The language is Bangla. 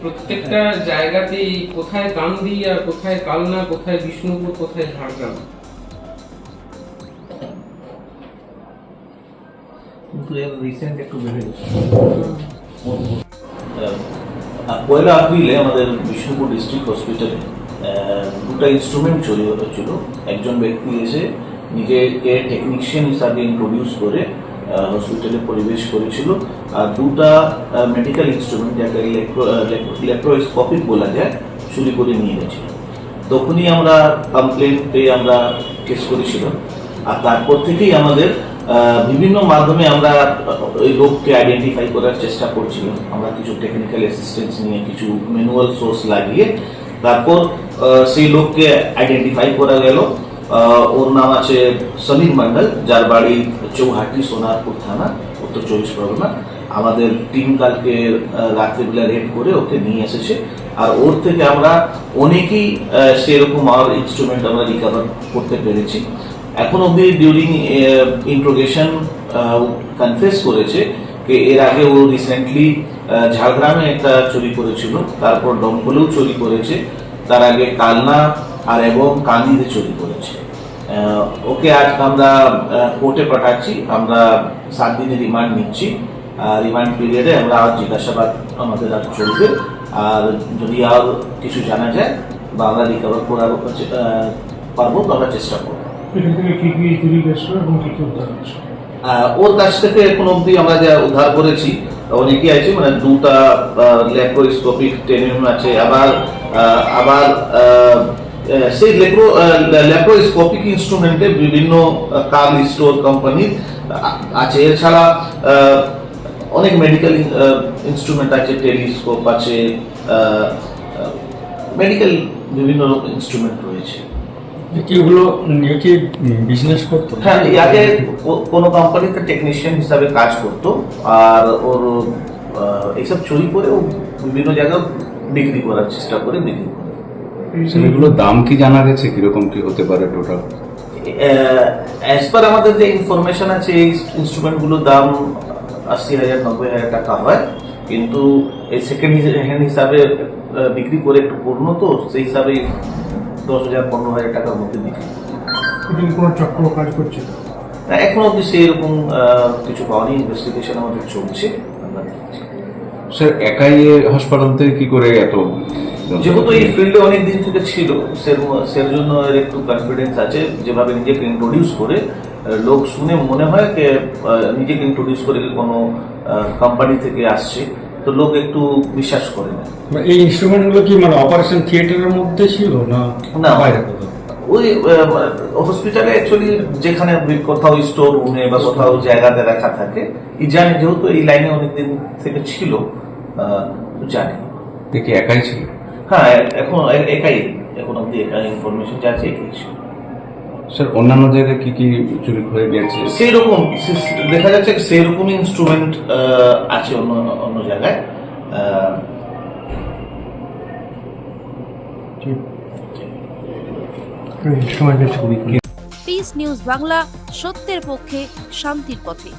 প্রত্যেকটা জায়গাতেই কোথায় কান্দি আর কোথায় কালনা, কোথায় বিষ্ণুপুর, কোথায় ঝাড়গ্রাম। পয়লা এপ্রিলে আমাদের বিষ্ণুপুর ডিস্ট্রিক্ট হসপিটালে দুটো ইনস্ট্রুমেন্ট চুরি হয়েছিল। একজন ব্যক্তি এসে নিজেকে টেকনিশিয়ান হিসাবে ইন্ট্রোডিউস করে হসপিটালে পরিবেশ করেছিল, আর দুটা মেডিকেল ইনস্ট্রুমেন্ট যাকে ইলেকট্রোস্কোপিক বলা যায় চুরি করে নিয়ে গেছিল। তখনই আমরা কমপ্লেন পেয়ে আমরা কেস করেছিলাম, আর তারপর থেকেই আমাদের বিভিন্ন মাধ্যমে আমরা ওই লোককে আইডেন্টিফাই করার চেষ্টা করছিলাম। আমরা কিছু টেকনিক্যাল অ্যাসিস্ট্যান্স নিয়ে, কিছু ম্যানুয়াল সোর্স লাগিয়ে তারপর সেই লোককে আইডেন্টিফাই করা গেল। ওর নাম আছে সমীর মন্ডল, যার বাড়ি চৌহাটি, সোনারপুর থানা, উত্তর 24 পরগনা। আমাদের টিম কালকে রাত্রিবেলা রেড করে ওকে নিয়ে এসেছে, আর ওর থেকে আমরা অনেকেই সেরকম আর ইনস্ট্রুমেন্ট আমরা রিকভার করতে পেরেছি। এখন অবধি ডিউরিং ইন্ট্রোগেশন কনফেস করেছে যে এর আগে ও রিসেন্টলি ঝাড়গ্রামে একটা চুরি করেছিল, তারপর ডমকলেও চুরি করেছে, তার আগে কালনা আর এবং কান্দিতে চুরি করেছে। ওকে আজ আমরা কোর্টে পাঠাচ্ছি, আমরা 7 দিনের রিমান্ড নিচ্ছি। রিমান্ড পিরিয়ডে আমরা আর জিজ্ঞাসাবাদ আমাদের আর চলবে, আর যদি আর কিছু জানা যায় বা আমরা রিকভার করার পারবো তো আমরা চেষ্টা করবো। ওর কাছ থেকে এখন অব্দি আমরা যা উদ্ধার করেছি অনেকেই আছে, মানে দুটা ল্যাপ্রোস্কোপিক টেনিয়াম আছে, আবার সেই ল্যাপ্রোস্কোপিক ইনস্ট্রুমেন্টে বিভিন্ন কার্ল স্টোর কোম্পানির আছে। এছাড়া অনেক মেডিকেল ইনস্ট্রুমেন্ট আছে, টেলিস্কোপ আছে, মেডিকেল বিভিন্ন ইনস্ট্রুমেন্ট রয়েছে। এগুলো নিয়ে কি বিজনেস করতো? হ্যাঁ, আগে কোনো কোম্পানিতে টেকনিশিয়ান হিসাবে কাজ করতো, আর ওর এইসব চুরি করে ও বিভিন্ন জায়গায় বিক্রি করার চেষ্টা করে বিক্রি করে। সেগুলোর দাম কি জানা গেছে, কিরকম কি হতে পারে টোটাল? অ্যাজ পার আমাদের যে ইনফরমেশন আছে, এই ইনস্ট্রুমেন্টগুলোর দাম 80,000 90,000 টাকা হয়, কিন্তু এই সেকেন্ড হ্যান্ড হিসাবে বিক্রি করে একটু পূর্ণ, তো সেই হিসাবে 10,000 15,000 টাকার মধ্যে বিক্রি। কোনো চক্র কাজ করছে এখন অব্দি সেরকম কিছু পাওয়ানি, ইনভেস্টিগেশন আমাদের চলছে। স্যার একাই হাসপাতাল থেকে কি করে এত, যেহেতু এই ফিল্ডে অনেক দিন থেকে ছিল, সের জন্য এর একটু কনফিডেন্স আছে। যেভাবে নিজেকে ইন্ট্রোডিউস করে লোক শুনে মনে হয় যে নিজেকে ইন্ট্রোডিউস করে কোনো কোম্পানি থেকে আসছে, তো লোক একটু বিশ্বাস করে না। এই ইনস্ট্রুমেন্টগুলো কি মানে অপারেশন থিয়েটারের মধ্যে ছিল না বাইরে? ওই হসপিটালে অ্যাকচুয়ালি যেখানে কোথাও স্টোর রুমে বা কোথাও জায়গাতে রাখা থাকে, জানি, যেহেতু এই লাইনে অনেকদিন থেকে ছিল, জানি। দেখি একাই ছিল? হ্যাঁ, এখন একাই, এখন অব্দি একাই ইনফরমেশন যা আছে একাই ছিল। স্যার অন্যান্য জায়গায় কি কি চুরি হয়ে গেছে? সেই রকম দেখা যাচ্ছে, সেই রকম ইনস্ট্রুমেন্ট আছে অন্য জায়গায়। পিস নিউজ বাংলা, সত্যের পক্ষে, শান্তির পথে।